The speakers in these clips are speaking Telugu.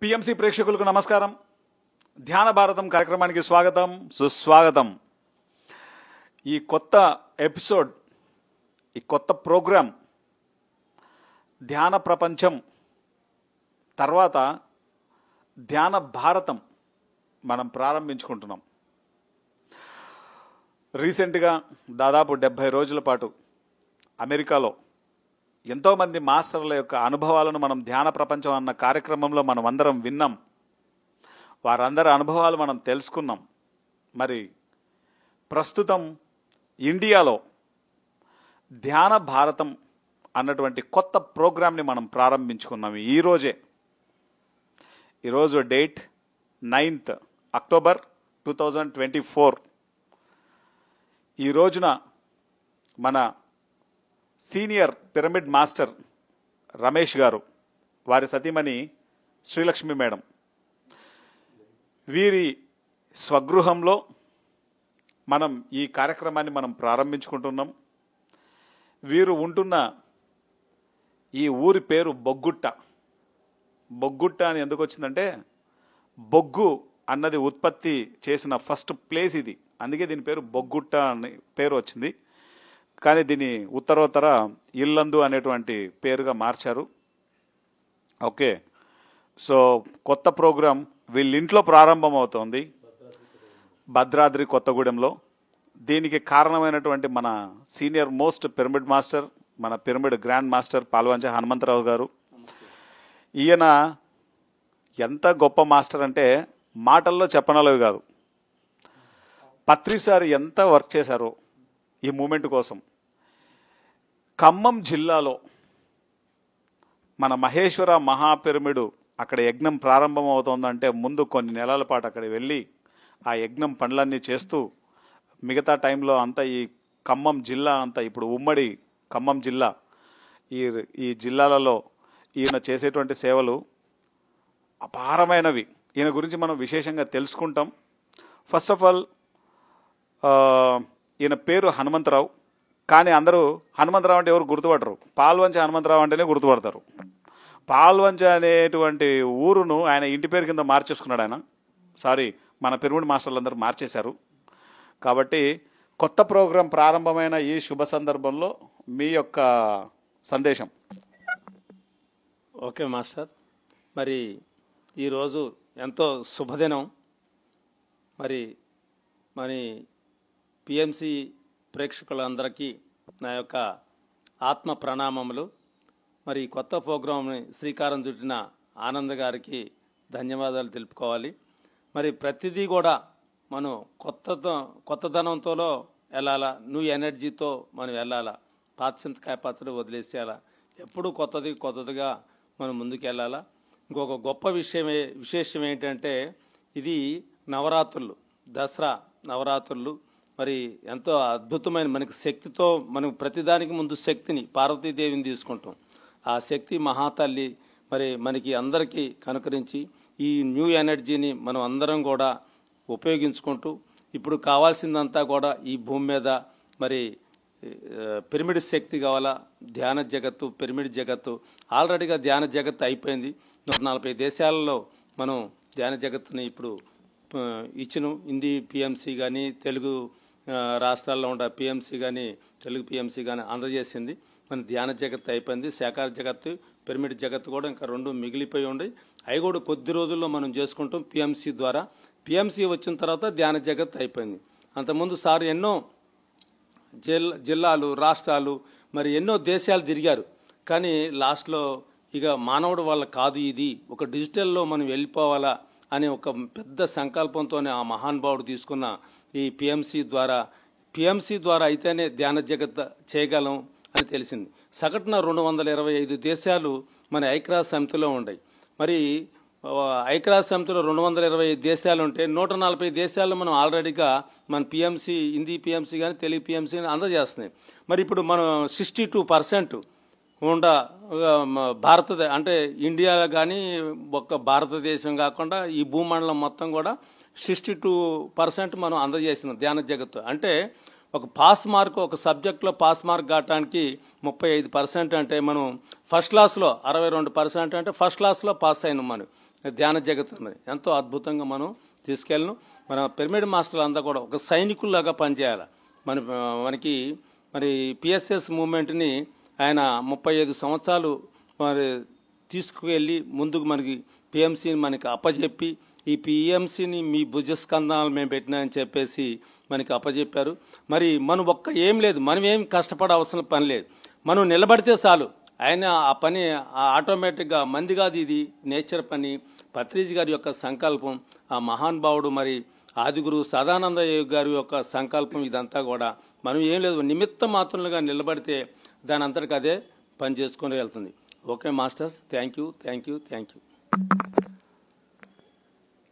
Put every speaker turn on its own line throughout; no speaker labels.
పిఎంసి ప్రేక్షకులకు నమస్కారం. ధ్యాన భారతం కార్యక్రమానికి స్వాగతం, సుస్వాగతం. ఈ కొత్త ఎపిసోడ్, ఈ కొత్త ప్రోగ్రాం ధ్యాన ప్రపంచం తర్వాత ధ్యాన భారతం మనం ప్రారంభించుకుంటున్నాం. రీసెంట్గా దాదాపు 70 రోజుల పాటు అమెరికాలో ఎంతోమంది మాస్టర్ల యొక్క అనుభవాలను మనం ధ్యాన ప్రపంచం అన్న కార్యక్రమంలో మనం అందరం విన్నాం. వారందరి అనుభవాలు మనం తెలుసుకున్నాం. మరి ప్రస్తుతం ఇండియాలో ధ్యాన భారతం అన్నటువంటి కొత్త ప్రోగ్రాంని మనం ప్రారంభించుకున్నాం. ఈరోజు డేట్ 9th అక్టోబర్ 2024. ఈ రోజున మన సీనియర్ పిరమిడ్ మాస్టర్ రమేష్ గారు, వారి సతీమణి శ్రీలక్ష్మి మేడం, వీరి స్వగృహంలో మనం ఈ కార్యక్రమాన్ని మనం ప్రారంభించుకుంటున్నాం. వీరు ఉంటున్న ఈ ఊరి పేరు బొగ్గుట్ట. బొగ్గుట్ట అని ఎందుకు వచ్చిందంటే, బొగ్గు అన్నది ఉత్పత్తి చేసిన ఫస్ట్ ప్లేస్ ఇది, అందుకే దీని పేరు బొగ్గుట్ట అని పేరు వచ్చింది. కానీ దీన్ని ఉత్తరోత్తర ఇల్లందు అనేటువంటి పేరుగా మార్చారు. ఓకే, సో కొత్త ప్రోగ్రాం వీళ్ళింట్లో ప్రారంభం అవుతోంది, భద్రాద్రి కొత్తగూడెంలో. దీనికి కారణమైనటువంటి మన సీనియర్ మోస్ట్ పిరమిడ్ మాస్టర్, మన pyramid grand master Palvancha Hanumantharao గారు. ఈయన ఎంత గొప్ప మాస్టర్ అంటే మాటల్లో చెప్పనలవి కాదు. పత్రిసారి ఎంత వర్క్ చేశారో ఈ మూమెంట్ కోసం. ఖమ్మం జిల్లాలో మన మహేశ్వర మహాపిరమిడు అక్కడ యజ్ఞం ప్రారంభం అవుతోందంటే ముందు కొన్ని నెలల పాటు అక్కడ వెళ్ళి ఆ యజ్ఞం పనులన్నీ చేస్తూ, మిగతా టైంలో అంతా ఈ ఖమ్మం జిల్లా అంతా, ఇప్పుడు ఉమ్మడి ఖమ్మం జిల్లా, ఈ జిల్లాలలో ఈయన చేసేటువంటి సేవలు అపారమైనవి. ఈయన గురించి మనం విశేషంగా తెలుసుకుంటాం. ఫస్ట్ ఆఫ్ ఆల్ ఈయన పేరు హనుమంతరావు. కానీ అందరూ హనుమంతరావు అంటే ఎవరు గుర్తుపడరు, పాల్వంచ హనుమంతరావు అంటేనే గుర్తుపడతారు. పాల్వంచ అనేటువంటి ఊరును ఆయన ఇంటి పేరు కింద మార్చేసుకున్నాడు ఆయన. సారీ, మన పిరమిడ్ మాస్టర్లు అందరూ మార్చేశారు. కాబట్టి కొత్త ప్రోగ్రాం ప్రారంభమైన ఈ శుభ సందర్భంలో మీ యొక్క సందేశం.
ఓకే మాస్టర్, మరి ఈరోజు ఎంతో శుభదినం. మరి పిఎంసి ప్రేక్షకులందరికీ నా యొక్క ఆత్మ ప్రణామములు. మరి కొత్త ప్రోగ్రాంని శ్రీకారం చుట్టిన ఆనంద్ గారికి ధన్యవాదాలు తెలుపుకోవాలి. మరి ప్రతిదీ కూడా మనం కొత్తదనంతో వెళ్ళాలా, న్యూ ఎనర్జీతో మనం వెళ్ళాలా, పాత చింతకాయ పచ్చడి వదిలేసేయాలా, ఎప్పుడు కొత్తదిగా మనం ముందుకు వెళ్ళాలా. ఇంకొక గొప్ప విశేషం ఏంటంటే, ఇది నవరాత్రులు, దసరా నవరాత్రులు. మరి ఎంతో అద్భుతమైన మనకి శక్తితో, మనం ప్రతిదానికి ముందు శక్తిని, పార్వతీదేవిని తీసుకుంటాం. ఆ శక్తి మహాతల్లి మరి మనకి అందరికీ కనుకరించి ఈ న్యూ ఎనర్జీని మనం అందరం కూడా ఉపయోగించుకుంటూ, ఇప్పుడు కావాల్సిందంతా కూడా ఈ భూమి మీద మరి పిరమిడ్ శక్తి కావాలా. ధ్యాన జగత్తు, పిరమిడ్ జగత్తు ఆల్రెడీగా ధ్యాన జగత్తు అయిపోయింది. 140 దేశాలలో మనం ధ్యాన జగత్తుని ఇప్పుడు ఇచ్చిన హిందీ పిఎంసి కానీ, తెలుగు రాష్ట్రాల్లో ఉండే పిఎంసి కానీ, తెలుగు పిఎంసి కానీ అందజేసింది. మన ధ్యాన జగత్తు అయిపోయింది. శాఖార జగత్తు, పిరమిడ్ జగత్తు కూడా ఇంకా 2 మిగిలిపోయి ఉండి, అవి కూడా కొద్ది రోజుల్లో మనం చేసుకుంటాం పిఎంసి ద్వారా. పిఎంసి వచ్చిన తర్వాత ధ్యాన జగత్తు అయిపోయింది. అంతకుముందు సార్ ఎన్నో జిల్లాలు, రాష్ట్రాలు, మరి ఎన్నో దేశాలు తిరిగారు. కానీ లాస్ట్లో ఇక మానవుడు వల్ల కాదు, ఇది ఒక డిజిటల్లో మనం వెళ్ళిపోవాలా అనే ఒక పెద్ద సంకల్పంతోనే ఆ మహానుభావుడు తీసుకున్న ఈ పిఎంసి ద్వారా అయితేనే ధ్యాన జగత్ చేయగలం అని తెలిసింది. సగటున 225 దేశాలు మన ఐక్యరాజ్య సమితిలో ఉన్నాయి. మరి ఐక్యరాజ్య సమితిలో 225 దేశాలు ఉంటే 140 దేశాల్లో మనం ఆల్రెడీగా మన పిఎంసి, హిందీ పిఎంసి కానీ, తెలుగు పిఎంసి కానీ అందజేస్తున్నాయి. మరి ఇప్పుడు మనం 62% అంటే ఇండియాలో కానీ, ఒక్క భారతదేశం కాకుండా ఈ భూమండలం మొత్తం కూడా 62% మనం అందజేసినాం ధ్యాన జగత్తు. అంటే ఒక పాస్ మార్క్, ఒక సబ్జెక్ట్లో పాస్ మార్క్ కావడానికి 35% అంటే మనం ఫస్ట్ క్లాస్లో 62% అంటే ఫస్ట్ క్లాస్లో పాస్ అయినాం మనం. ధ్యాన జగత్తుని ఎంతో అద్భుతంగా మనం తీసుకెళ్ళను. మన పిరమిడ్ మాస్టర్లు అంతా కూడా ఒక సైనికుల్లాగా పనిచేయాలి. మనకి మరి పిఎస్ఎస్ మూవ్మెంట్ని ఆయన 35 సంవత్సరాలు మరి తీసుకువెళ్ళి ముందుకు మనకి పిఎంసీని మనకి అప్పజెప్పి ఈ పిఎంసీని మీ భుజస్కంధాలు మేము పెట్టినాయని చెప్పేసి మనకి అప్పజెప్పారు. మరి మనం ఏం లేదు, మనం ఏం కష్టపడే అవసరం పని లేదు, మనం నిలబడితే చాలు ఆయన ఆ పని ఆటోమేటిక్గా మంది కాదు, ఇది నేచర్ పని. పత్రిజీ గారి యొక్క సంకల్పం, ఆ మహానుభావుడు మరి ఆదిగురు సదానంద యోగి గారి యొక్క సంకల్పం, ఇదంతా కూడా మనం ఏం లేదు నిమిత్త మాత్రులుగా నిలబడితే దాని అంతటికి అదే పని చేసుకొని వెళ్తుంది. Okay masters, thank you.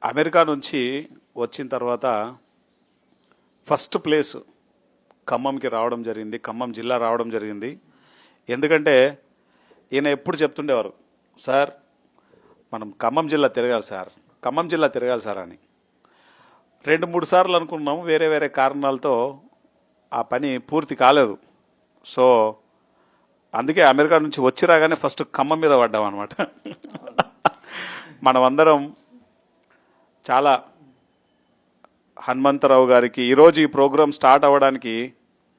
America నుంచి వచ్చిన తర్వాత ఫస్ట్ ప్లేస్ ఖమ్మంకి రావడం జరిగింది, ఖమ్మం జిల్లా రావడం జరిగింది. ఎందుకంటే ఈయన ఎప్పుడు చెప్తుండేవారు, సార్ మనం ఖమ్మం జిల్లా తిరగాలి సార్ అని. 2-3 సార్లు అనుకున్నాం, వేరే వేరే కారణాలతో ఆ పని పూర్తి కాలేదు. సో అందుకే అమెరికా నుంచి వచ్చి రాగానే ఫస్ట్ ఖమ్మం మీద పడ్డాం అనమాట. మనమందరం చాలా హనుమంతరావు గారికి ఈరోజు ఈ ప్రోగ్రాం స్టార్ట్ అవ్వడానికి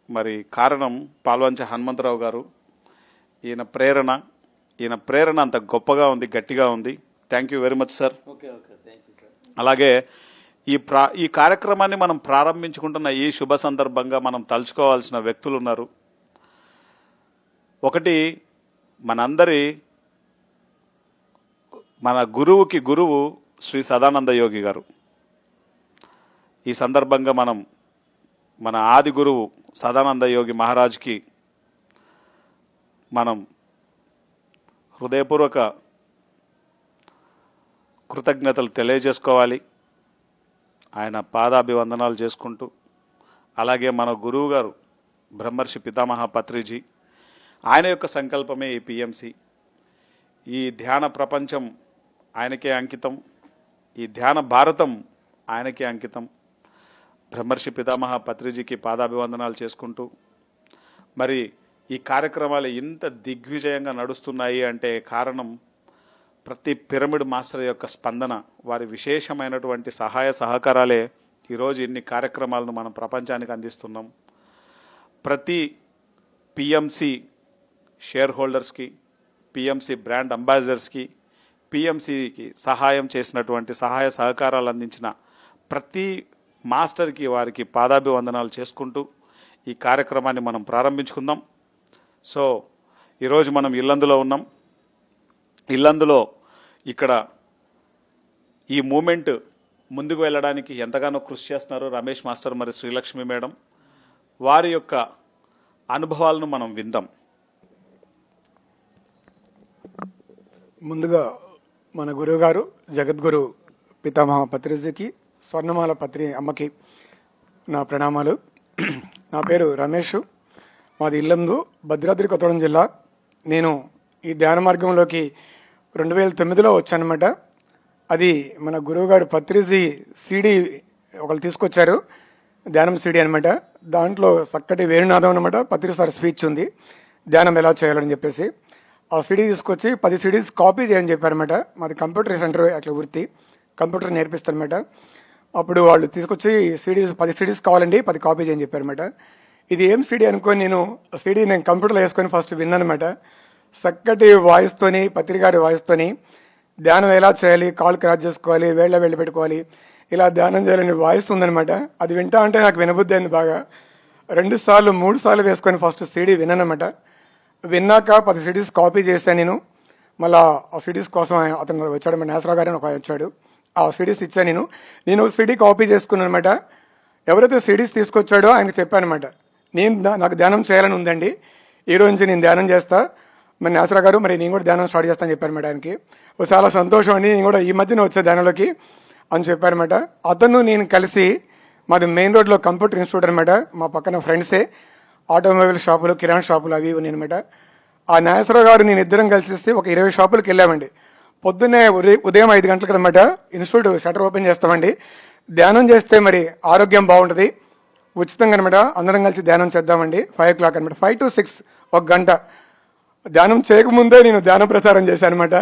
మరి కారణం పాల్వంచ హనుమంతరావు గారు. ఈయన ప్రేరణ అంత గొప్పగా ఉంది, గట్టిగా ఉంది. Thank you very much sir. అలాగే ఈ కార్యక్రమాన్ని మనం ప్రారంభించుకుంటున్న ఈ శుభ సందర్భంగా మనం తలుచుకోవాల్సిన వ్యక్తులు ఉన్నారు. ఒకటి మన గురువుకి గురువు శ్రీ సదానంద యోగి గారు. ఈ సందర్భంగా మన ఆది గురువు సదానంద యోగి మహారాజ్కి మనం హృదయపూర్వక కృతజ్ఞతలు తెలియజేసుకోవాలి, ఆయన పాదాభివందనాలు చేసుకుంటూ. అలాగే మన గురువు గారు బ్రహ్మర్షి పితామహ పత్రిజీ, ఆయన యొక్క సంకల్పమే ఈ పిఎంసి. ఈ ధ్యాన ప్రపంచం ఆయనకే అంకితం, ఈ ధ్యాన భారతం ఆయనకే అంకితం. బ్రహ్మర్షి పితామహ పత్రిజీకి పాదాభివందనాలు చేసుకుంటూ, మరి ఈ కార్యక్రమాలు ఇంత దిగ్విజయంగా నడుస్తున్నాయి అంటే కారణం ప్రతి పిరమిడ్ మాస్టర్ యొక్క స్పందన, వారి విశేషమైనటువంటి సహాయ సహకారాలే ఈరోజు ఇన్ని కార్యక్రమాలను మనం ప్రపంచానికి అందిస్తున్నాం. ప్రతి పిఎంసి షేర్ హోల్డర్స్కి, పిఎంసి బ్రాండ్ అంబాసిడర్స్కి, పిఎంసికి సహాయం చేసినటువంటి సహాయ సహకారాలు అందించిన ప్రతి మాస్టర్కి వారికి పాదాభివందనాలు చేసుకుంటూ ఈ కార్యక్రమాన్ని మనం ప్రారంభించుకుందాం. సో ఈరోజు మనం ఇల్లందులో ఉన్నాం. ఇల్లందులో ఇక్కడ ఈ మూమెంట్ ముందుకు వెళ్ళడానికి ఎంతగానో కృషి చేస్తున్నారు రమేష్ మాస్టర్ మరి శ్రీలక్ష్మి మేడం. వారి యొక్క అనుభవాలను మనం విందాం.
ముందుగా మన గురువు గారు జగద్గురు పితామహ పత్రిజీకి, స్వర్ణమాల పత్రి అమ్మకి నా ప్రణామాలు. నా పేరు రమేష్, మాది ఇల్లందు, భద్రాద్రి కొత్తగూడెం జిల్లా. నేను ఈ ధ్యాన మార్గంలోకి 2009లో వచ్చానమాట. అది మన గురువు గారు పత్రిజీ సిడి ఒకళ్ళు తీసుకొచ్చారు, ధ్యానం సిడి అనమాట. దాంట్లో చక్కటి వేణునాదం అనమాట, పత్రి సార్ స్పీచ్ ఉంది ధ్యానం ఎలా చేయాలని చెప్పేసి. ఆ సిడీ తీసుకొచ్చి 10 సిడీస్ కాపీ చేయని చెప్పారన్నమాట. మాది కంప్యూటర్ సెంటర్ అట్లా వృత్తి, కంప్యూటర్ నేర్పిస్తారన్నమాట. అప్పుడు వాళ్ళు తీసుకొచ్చి 10 సిడీస్ కావాలండి, 10 కాపీ చేయని చెప్పారన్నమాట. ఇది ఏం సిడీ అనుకొని నేను కంప్యూటర్లో వేసుకొని ఫస్ట్ విన్నానమాట. చక్కటి వాయిస్తోని, పత్రికారి వాయిస్తోని ధ్యానం ఎలా చేయాలి, కాళ్ళు క్రాస్ చేసుకోవాలి, వేళ్ళ పెట్టుకోవాలి, ఇలా ధ్యానం చేయాలని వాయిస్ ఉందనమాట. అది వింటా అంటే నాకు వినబుద్ధి అయింది బాగా. 2 సార్లు 3 సార్లు వేసుకొని ఫస్ట్ సిడీ విన్నానమాట. విన్నాక 10 సిడీస్ కాపీ చేశాను నేను. మళ్ళా ఆ సిడీస్ కోసం అతను వచ్చాడు, మన నాసరావు గారు ఒక వచ్చాడు, ఆ సిడీస్ ఇచ్చాను నేను సిడీ కాపీ చేసుకున్నాను అనమాట. ఎవరైతే సిడీస్ తీసుకొచ్చాడో ఆయనకు చెప్పానమాట, నాకు ధ్యానం చేయాలని ఉందండి, ఈ రోజు నుంచి నేను ధ్యానం చేస్తా, మరి నాసరావు గారు మరి నేను కూడా ధ్యానం స్టార్ట్ చేస్తాను చెప్పారన్నమాట. ఆయనకి చాలా సంతోషం అండి, నేను కూడా ఈ మధ్యన వచ్చే ధ్యానంలోకి అని చెప్పారన్నమాట. అతను నేను కలిసి మాది మెయిన్ రోడ్లో కంప్యూటర్ ఇన్స్టిట్యూట్ అనమాట, మా పక్కన ఫ్రెండ్సే, ఆటోమొబైల్ షాపులు, కిరాణా షాపులు అవి ఉన్నాయన్నమాట. ఆ నాగేశ్వరరావు గారు నేను ఇద్దరం కలిసి ఒక 20 షాపులకు వెళ్ళామండి. పొద్దున్నే ఉదయం 5 గంటలకు అనమాట ఇన్స్టిట్యూట్ షటర్ ఓపెన్ చేస్తామండి. ధ్యానం చేస్తే మరి ఆరోగ్యం బాగుంటుంది, ఉచితంగా అనమాట. అందరం కలిసి ధ్యానం చేద్దామండి. 5 o'clock అనమాట, 5 to 6 1 గంట. ధ్యానం చేయకముందే నేను ధ్యానం ప్రసారం చేశాను అనమాట.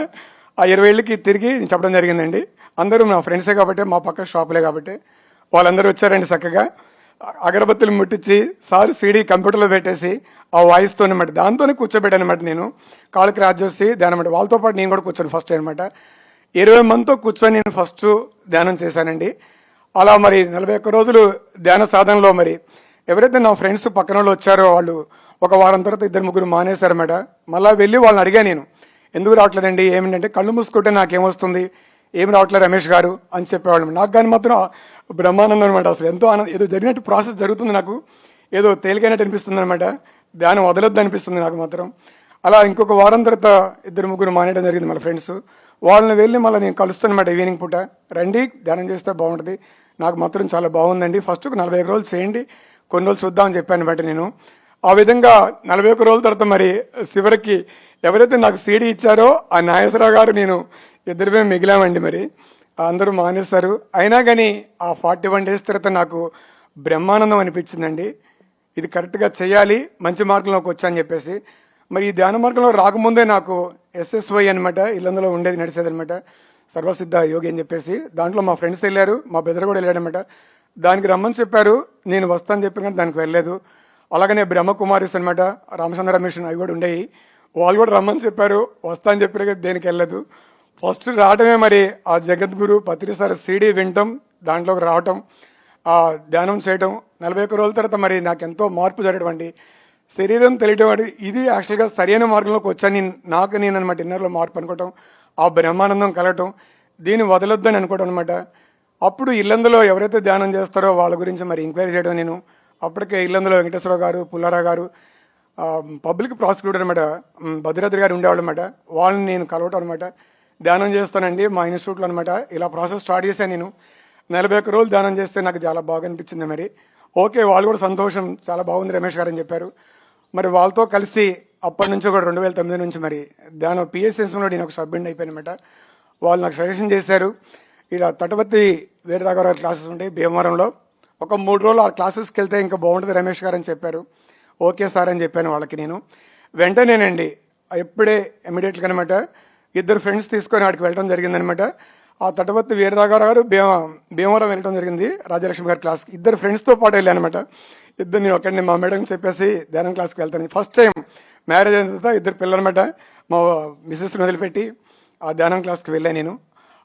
ఆ 20 ఏళ్ళకి తిరిగి నేను చెప్పడం జరిగిందండి. అందరూ నా ఫ్రెండ్సే కాబట్టి, మా పక్క షాపులే కాబట్టి వాళ్ళందరూ వచ్చారండి చక్కగా. అగరబత్తులు ముట్టించి సార్ సీడీ కంప్యూటర్లో పెట్టేసి ఆ వాయిస్తో అనమాట దాంతోనే కూర్చోబెట్టాను అనమాట. నేను కాళ్ళు క్రాస్ చేసి ధ్యానం అనమాట. వాళ్ళతో పాటు నేను కూడా కూర్చొని ఫస్ట్ అనమాట 20 మందితో కూర్చొని నేను ఫస్ట్ ధ్యానం చేశానండి. అలా మరి 41 రోజులు ధ్యాన సాధనలో మరి ఎవరైతే నా ఫ్రెండ్స్ పక్కన వాళ్ళు వచ్చారో వాళ్ళు ఒక వారం తర్వాత 2-3 మానేశారన్నమాట. మళ్ళా వెళ్ళి వాళ్ళని అడిగా నేను, ఎందుకు రావట్లేదండి, ఏమిటంటే కళ్ళు మూసుకుంటే నాకేమొస్తుంది, ఏం రావట్లేదు రమేష్ గారు అని చెప్పేవాళ్ళు. నాకు కానీ మాత్రం బ్రహ్మానందం అనమాట. అసలు ఎంతో ఆనందం, ఏదో జరిగినట్టు ప్రాసెస్ జరుగుతుంది, నాకు ఏదో తేలికైనట్టు అనిపిస్తుంది అనమాట. ధ్యానం వదలొద్దు అనిపిస్తుంది నాకు మాత్రం. అలా ఇంకొక వారం తర్వాత 2-3 మానేయడం జరిగింది మన ఫ్రెండ్స్. వాళ్ళని వెళ్ళి మళ్ళీ నేను కలుస్తానమాట ఈవినింగ్ పూట, రండి ధ్యానం చేస్తే బాగుంటుంది, నాకు మాత్రం చాలా బాగుందండి, ఫస్ట్ 41 రోజులు చేయండి, కొన్ని రోజులు చూద్దామని చెప్పాను బట్టి నేను. ఆ విధంగా 41 రోజుల తర్వాత మరి చివరికి ఎవరైతే నాకు సీడీ ఇచ్చారో ఆ నాగేశ్వరరావు గారు నేను ఇద్దరిమే మిగిలామండి. మరి అందరూ మానేస్తారు. అయినా కానీ ఆ 41 డేస్ తర్వాత నాకు బ్రహ్మానందం అనిపించిందండి. ఇది కరెక్ట్గా చేయాలి, మంచి మార్గంలోకి వచ్చాని చెప్పేసి. మరి ఈ ధ్యాన మార్గంలో రాకముందే నాకు SSY అనమాట ఇల్లందులో ఉండేది, నడిచేది అనమాట, సర్వసిద్ధ యోగి అని చెప్పేసి. దాంట్లో మా ఫ్రెండ్స్ వెళ్ళారు, మా బ్రదర్ కూడా వెళ్ళాడనమాట. దానికి రమ్మని చెప్పారు, నేను వస్తాను చెప్పి కానీ దానికి వెళ్ళలేదు. అలాగనే బ్రహ్మకుమారిస్ అనమాట, రామచంద్ర మిషన్ అవి కూడా ఉండేవి, వాళ్ళు కూడా రమ్మని చెప్పారు, వస్తా అని చెప్పారు కదా, దేనికి వెళ్ళలేదు. ఫస్ట్ రావటమే మరి ఆ జగద్గురు పత్రిసారి సీడీ వినటం, దాంట్లోకి రావటం, ఆ ధ్యానం చేయటం. 41 రోజుల తర్వాత మరి నాకు ఎంతో మార్పు జరగడం, శరీరం తెలియటం, ఇది యాక్చువల్గా సరైన మార్గంలోకి వచ్చాను నాకు నేను అనమాట. ఇన్నర్లో మార్పు అనుకోవటం, ఆ బ్రహ్మానందం కలగటం, దీన్ని వదలొద్దని అనుకోవడం అనమాట. అప్పుడు ఇల్లందులో ఎవరైతే ధ్యానం చేస్తారో వాళ్ళ గురించి మరి ఎంక్వైరీ చేయడం నేను. అప్పటికే ఇల్లందులో వెంకటేశ్వరరావు గారు, పుల్లారావు గారు, పబ్లిక్ ప్రాసిక్యూటర్ అనమాట, భద్రాద్రి గారు ఉండేవాళ్ళు అనమాట. వాళ్ళని నేను కలవటం అనమాట. ధ్యానం చేస్తానండి మా ఇన్స్టిట్యూట్లో అనమాట. ఇలా ప్రాసెస్ స్టార్ట్ చేశాను నేను. 41 రోజులు ధ్యానం చేస్తే నాకు చాలా బాగా అనిపించింది. మరి ఓకే, వాళ్ళు కూడా సంతోషం, చాలా బాగుంది రమేష్ గారు అని చెప్పారు. మరి వాళ్ళతో కలిసి అప్పటి నుంచి కూడా 2009 నుంచి మరి ధ్యానం PSSలో నేను ఒక సభ్యుడిని అయిపోయానమాట. వాళ్ళు నాకు సజెషన్ చేశారు, ఇలా తటవర్తి వీరరాఘవరావు క్లాసెస్ ఉంటాయి భీమవరంలో, ఒక 3 రోజులు ఆ క్లాసెస్కి వెళ్తే ఇంకా బాగుంటుంది రమేష్ గారు అని చెప్పారు. ఓకే సార్ అని చెప్పాను వాళ్ళకి. నేను వెంటనేనండి ఎప్పుడే ఇమీడియట్గా అనమాట 2 ఫ్రెండ్స్ తీసుకొని వాడికి వెళ్ళడం జరిగిందనమాట. ఆ తటవర్తి వీరరాఘవరావు గారు భీమవరం వెళ్ళడం జరిగింది రాజలక్ష్మి గారి క్లాస్కి. 2 ఫ్రెండ్స్తో పాటు వెళ్ళానమాట. నేను ఒకడిని మా మేడం చెప్పేసి ధ్యానం క్లాస్కి వెళ్తాను. ఫస్ట్ టైం మ్యారేజ్ అయిన తర్వాత 2 పిల్లలు అనమాట, మా మిస్సెస్ని వదిలిపెట్టి ఆ ధ్యానం క్లాస్కి వెళ్ళాను నేను.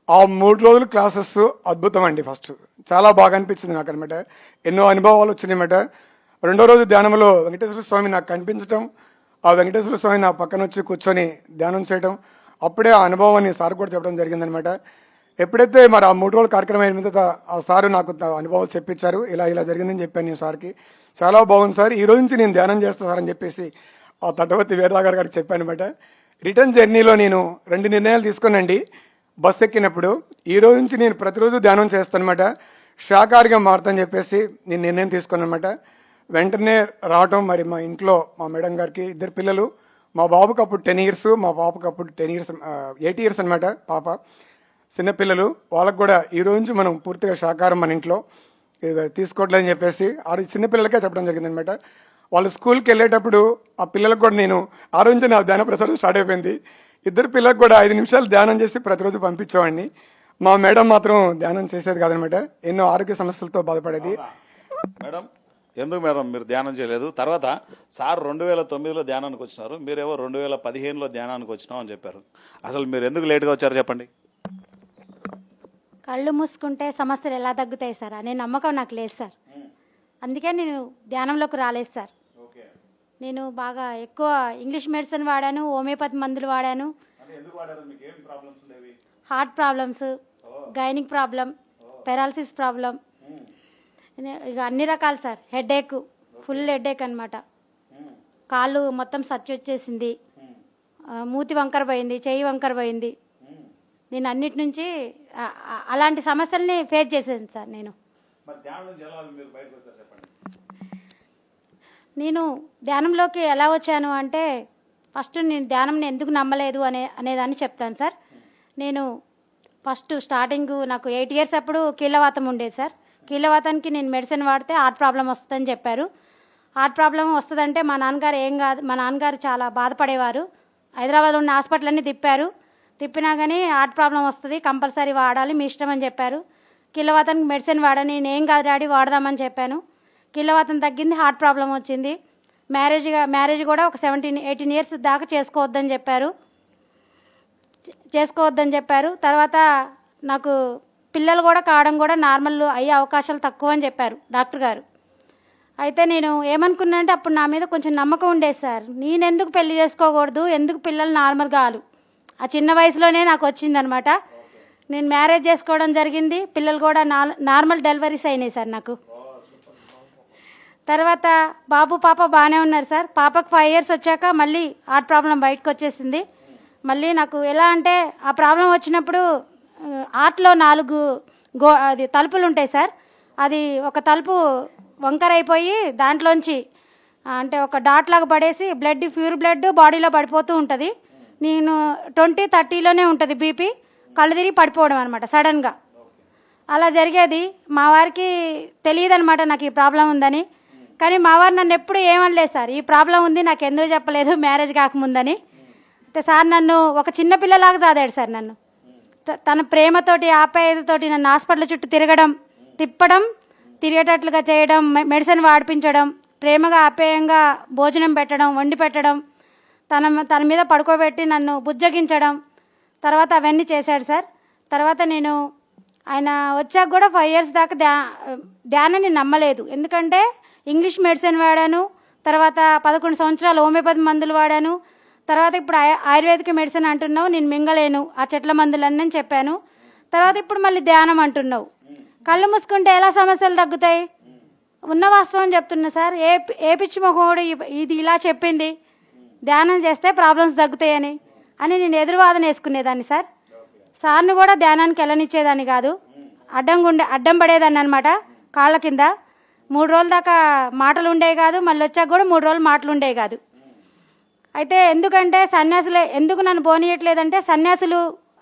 ఆ 3 రోజులు క్లాసెస్ అద్భుతం అండి. ఫస్ట్ చాలా బాగా అనిపించింది నాకు అనమాట, ఎన్నో అనుభవాలు వచ్చినాయన్నమాట. 2వ రోజు ధ్యానంలో వెంకటేశ్వర స్వామి నాకు కనిపించడం, ఆ వెంకటేశ్వర స్వామి నా పక్కన వచ్చి కూర్చొని ధ్యానం చేయడం, అప్పుడే ఆ అనుభవాన్ని సార్ కూడా చెప్పడం జరిగిందనమాట. ఎప్పుడైతే మరి ఆ 3 రోజుల కార్యక్రమం అయిన తర్వాత ఆ సారు నాకు అనుభవాలు చెప్పించారు, ఇలా ఇలా జరిగిందని చెప్పాను నేను సార్కి. చాలా బాగుంది సార్, ఈ రోజు నుంచి నేను ధ్యానం చేస్తాను సార్ అని చెప్పేసి ఆ తటవర్తి వీరరాఘవరావు గారికి చెప్పాను అనమాట. రిటర్న్ జర్నీలో నేను 2 నిర్ణయాలు తీసుకున్నాండి. బస్సు ఎక్కినప్పుడు ఈ రోజు నుంచి నేను ప్రతిరోజు ధ్యానం చేస్తానమాట, శాకాహారిగా మారుతానని చెప్పేసి నేను నిర్ణయం తీసుకున్నానమాట. వెంటనే రావటం, మరి మా ఇంట్లో మా మేడం గారికి 2 పిల్లలు, మా బాబుకి అప్పుడు 10 ఇయర్స్, మా పాపకు అప్పుడు 8 ఇయర్స్ అనమాట పాప, చిన్నపిల్లలు. వాళ్ళకు కూడా ఈ రోజు నుంచి మనం పూర్తిగా శాకాహారం మన ఇంట్లో తీసుకోవట్లేదని చెప్పేసి ఆ చిన్నపిల్లలకే చెప్పడం జరిగిందనమాట. వాళ్ళు స్కూల్కి వెళ్ళేటప్పుడు ఆ పిల్లలకు కూడా నేను ఆ రోజు నుంచి నా ధ్యాన ప్రసారం స్టార్ట్ అయిపోయింది. 2 పిల్లలకు కూడా 5 నిమిషాలు ధ్యానం చేసి ప్రతిరోజు పంపించేవాడిని. మా మేడం మాత్రం ధ్యానం చేసేది కాదనమాట, ఎన్నో ఆరోగ్య సమస్యలతో బాధపడేది.
మేడం, ఎందుకు మేడం మీరు ధ్యానం చేయలేదు? తర్వాత సార్ 2009లో ధ్యానానికి వచ్చినారు, మీరేమో 2015లో ధ్యానానికి వచ్చినాం అని చెప్పారు. అసలు మీరు ఎందుకు లేట్గా వచ్చారు చెప్పండి?
కళ్ళు మూసుకుంటే సమస్యలు ఎలా తగ్గుతాయి సార్ అనే నమ్మకం నాకు లేదు సార్. అందుకే నేను ధ్యానంలోకి రాలేదు సార్. నేను బాగా ఎక్కువ ఇంగ్లీష్ మెడిసిన్ వాడాను, హోమియోపతి మందులు వాడాను. Heart problems, gynaec problem, paralysis problem, ఇక అన్ని రకాలు సార్. హెడేక్, ఫుల్ హెడేక్ అనమాట. కాళ్ళు మొత్తం సచ్చి వచ్చేసింది, మూతి వంకర పోయింది, చెయ్యి వంకర పోయింది. నేను అన్నిటి నుంచి అలాంటి సమస్యల్ని ఫేస్ చేశాను సార్. నేను ధ్యానంలోకి ఎలా వచ్చాను అంటే, ఫస్ట్ నేను ధ్యానం ఎందుకు నమ్మలేదు అనేదాన్ని చెప్తాను సార్. నేను ఫస్ట్ స్టార్టింగ్ నాకు 8 ఇయర్స్ అప్పుడు కీళ్ళవాతం ఉండేది సార్. కీళ్ళవాతానికి నేను మెడిసిన్ వాడితే హార్ట్ ప్రాబ్లం వస్తుందని చెప్పారు. హార్ట్ ప్రాబ్లం వస్తుందంటే మా నాన్నగారు ఏం కాదు, మా నాన్నగారు చాలా బాధపడేవారు. హైదరాబాద్లో ఉన్న హాస్పిటల్ అన్నీ తిప్పారు, తిప్పినా కానీ హార్ట్ ప్రాబ్లం వస్తుంది, కంపల్సరీ వాడాలి, మీ ఇష్టం అని చెప్పారు. కిలోవాతానికి మెడిసిన్ వాడని, నేనేం కాదు డాడీ వాడదామని చెప్పాను. కిలోవాతం తగ్గింది, హార్ట్ ప్రాబ్లం వచ్చింది. మ్యారేజ్ కూడా ఒక 17-18 ఇయర్స్ దాకా చేసుకోవద్దని చెప్పారు. తర్వాత నాకు పిల్లలు కూడా కావడం కూడా నార్మల్ అయ్యే అవకాశాలు తక్కువ అని చెప్పారు డాక్టర్ గారు. అయితే నేను ఏమనుకున్నానంటే అప్పుడు నా మీద కొంచెం నమ్మకం ఉండేది సార్. నేను ఎందుకు పెళ్లి చేసుకోకూడదు, ఎందుకు పిల్లలు నార్మల్ కాదు, ఆ చిన్న వయసులోనే నాకు వచ్చిందనమాట. నేను మ్యారేజ్ చేసుకోవడం జరిగింది, పిల్లలు కూడా నార్మల్ డెలివరీస్ అయినాయి సార్ నాకు. తర్వాత బాబు పాప బాగానే ఉన్నారు సార్. పాపకు 5 years వచ్చాక మళ్ళీ హార్ట్ ప్రాబ్లం బయటకు వచ్చేసింది. మళ్ళీ నాకు ఎలా అంటే ఆ ప్రాబ్లం వచ్చినప్పుడు హార్ట్లో 4 అది తలుపులు ఉంటాయి సార్. అది ఒక తలుపు వంకర అయిపోయి దాంట్లోంచి అంటే ఒక డాట్ లాగా పడేసి ప్యూర్ బ్లడ్ బాడీలో పడిపోతూ ఉంటుంది. నేను 20-30లోనే ఉంటుంది బీపీ, కళ్ళు తిరిగి పడిపోవడం అనమాట సడన్గా. అలా జరిగేది. మా వారికి తెలియదు అనమాట నాకు ఈ ప్రాబ్లం ఉందని. కానీ మా వారు నన్ను ఎప్పుడు ఏమనలేదు సార్, ఈ ప్రాబ్లం ఉంది నాకు ఎందుకు చెప్పలేదు మ్యారేజ్ కాకముందని. అయితే సార్ నన్ను ఒక చిన్న పిల్లలాగా చదివాడు సార్. నన్ను తన ప్రేమతోటి ఆప్యాయతతోటి నన్ను హాస్పిటల్ చుట్టూ తిప్పడం, తిరిగేటట్లుగా చేయడం, మెడిసిన్ వాడిపించడం, ప్రేమగా ఆప్యాయంగా భోజనం పెట్టడం, వండి పెట్టడం, తన మీద పడుకోబెట్టి నన్ను బుజ్జగించడం, తర్వాత అవన్నీ చేశాడు సార్. తర్వాత నేను ఆయన వచ్చాక కూడా 5 years దాకా ధ్యానాన్ని నమ్మలేదు. ఎందుకంటే ఇంగ్లీష్ మెడిసిన్ వాడాను, తర్వాత 11 సంవత్సరాలు హోమియోపతి మందులు వాడాను, తర్వాత ఇప్పుడు ఆయుర్వేదిక మెడిసిన్ అంటున్నావు, నేను మింగలేను ఆ చెట్ల మందులన్నీ చెప్పాను. తర్వాత ఇప్పుడు మళ్ళీ ధ్యానం అంటున్నావు, కళ్ళు మూసుకుంటే ఎలా సమస్యలు తగ్గుతాయి? ఉన్న వాస్తవం చెప్తున్నా సార్. ఏ పిచ్చి మొహోడు ఇది ఇలా చెప్పింది, ధ్యానం చేస్తే ప్రాబ్లమ్స్ తగ్గుతాయని నేను ఎదురువాదన వేసుకునేదాన్ని సార్. సార్ని కూడా ధ్యానానికి వెళ్ళనిచ్చేదాన్ని కాదు, అడ్డం పడేదాన్ని అనమాట కాళ్ళ కింద. 3 రోజుల దాకా మాటలు ఉండేవి కాదు, మళ్ళీ వచ్చాక కూడా 3 రోజులు మాటలు ఉండేవి కాదు. అయితే ఎందుకంటే సన్యాసులే ఎందుకు నన్ను పోనీయట్లేదంటే, సన్యాసులు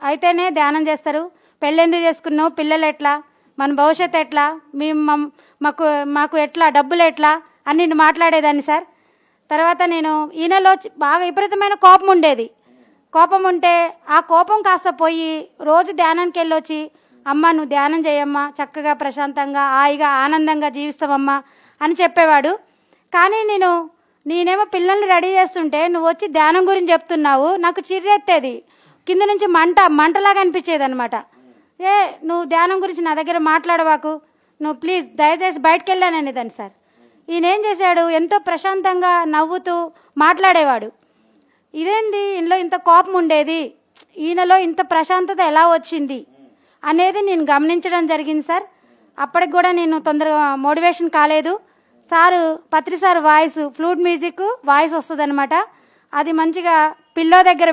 అయితేనే ధ్యానం చేస్తారు, పెళ్ళెందుకు చేసుకున్నావు, పిల్లలు ఎట్లా, మన భవిష్యత్తు ఎట్లా, మాకు ఎట్లా, డబ్బులు ఎట్లా అని నేను మాట్లాడేదాన్ని సార్. తర్వాత నేను ఈయనలో బాగా విపరీతమైన కోపం ఉండేది. కోపం ఉంటే ఆ కోపం కాస్త పోయి రోజు ధ్యానానికి వెళ్ళొచ్చి, అమ్మ నువ్వు ధ్యానం చేయమ్మా, చక్కగా ప్రశాంతంగా హాయిగా ఆనందంగా జీవిస్తావమ్మా అని చెప్పేవాడు. కానీ నేనేమో పిల్లల్ని రెడీ చేస్తుంటే నువ్వు వచ్చి ధ్యానం గురించి చెప్తున్నావు, నాకు చిర్రెత్తేది, కింద నుంచి మంటలాగా అనిపించేది అనమాట. నువ్వు ధ్యానం గురించి నా దగ్గర మాట్లాడవాకు, నువ్వు ప్లీజ్ దయచేసి బయటకు వెళ్ళాననేదాన్ని సార్. ఈయనేం చేశాడు, ఎంతో ప్రశాంతంగా నవ్వుతూ మాట్లాడేవాడు. ఇదేంది ఈయనలో ఇంత కోపం ఉండేది, ఈయనలో ఇంత ప్రశాంతత ఎలా వచ్చింది అనేది నేను గమనించడం జరిగింది సార్. అప్పటికి కూడా నేను తొందరగా మోటివేషన్ కాలేదు. Patri sir voice, flute music voice వస్తుంది అనమాట, అది మంచిగా పిల్లో దగ్గర